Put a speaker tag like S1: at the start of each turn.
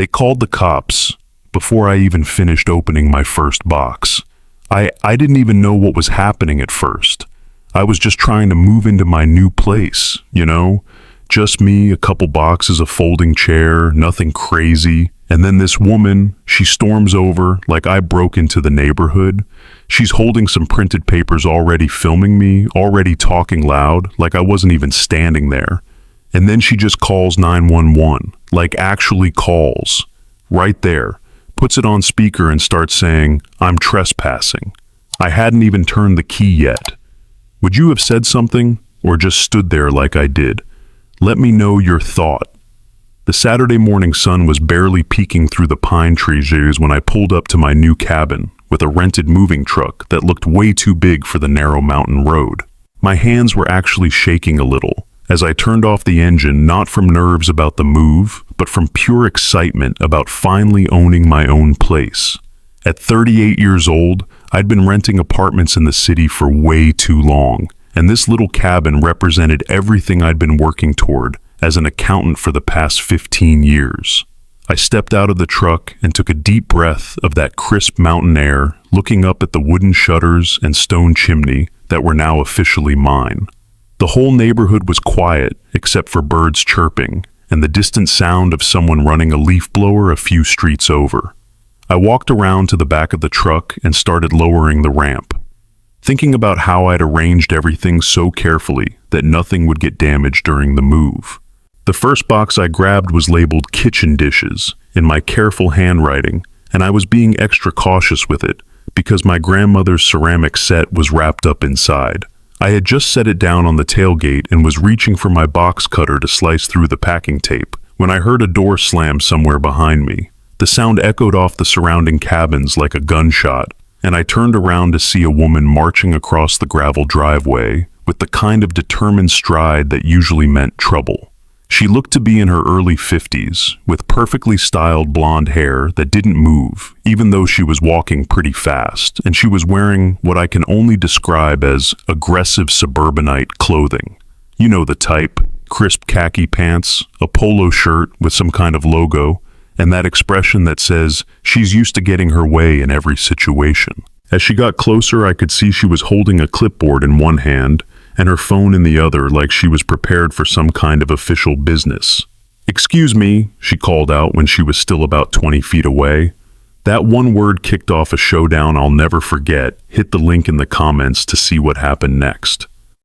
S1: They called the cops before I even finished opening my first box. I didn't even know what was happening at first. I was just trying to move into my new place, you know? Just me, a couple boxes, a folding chair, nothing crazy. And then this woman, she storms over like I broke into the neighborhood. She's holding some printed papers, already filming me, already talking loud, like I wasn't even standing there. And then she just calls 911, like actually calls, right there, puts it on speaker and starts saying, "I'm trespassing." I hadn't even turned the key yet. Would you have said something, or just stood there like I did? Let me know your thought. The Saturday morning sun was barely peeking through the pine trees when I pulled up to my new cabin with a rented moving truck that looked way too big for the narrow mountain road. My hands were actually shaking a little as I turned off the engine, not from nerves about the move, but from pure excitement about finally owning my own place. At 38 years old, I'd been renting apartments in the city for way too long, and this little cabin represented everything I'd been working toward as an accountant for the past 15 years. I stepped out of the truck and took a deep breath of that crisp mountain air, looking up at the wooden shutters and stone chimney that were now officially mine. The whole neighborhood was quiet except for birds chirping and the distant sound of someone running a leaf blower a few streets over. I walked around to the back of the truck and started lowering the ramp, thinking about how I'd arranged everything so carefully that nothing would get damaged during the move. The first box I grabbed was labeled kitchen dishes in my careful handwriting, and I was being extra cautious with it because my grandmother's ceramic set was wrapped up inside. I had just set it down on the tailgate and was reaching for my box cutter to slice through the packing tape when I heard a door slam somewhere behind me. The sound echoed off the surrounding cabins like a gunshot, and I turned around to see a woman marching across the gravel driveway with the kind of determined stride that usually meant trouble. She looked to be in her early 50s, with perfectly styled blonde hair that didn't move, even though she was walking pretty fast, and she was wearing what I can only describe as aggressive suburbanite clothing. You know the type: crisp khaki pants, a polo shirt with some kind of logo, and that expression that says she's used to getting her way in every situation. As she got closer, I could see she was holding a clipboard in one hand and her phone in the other, like she was prepared for some kind of official business. "Excuse me," she called out when she was still about 20 feet away. That one word kicked off a showdown I'll never forget. Hit the link in the comments to see what happened next.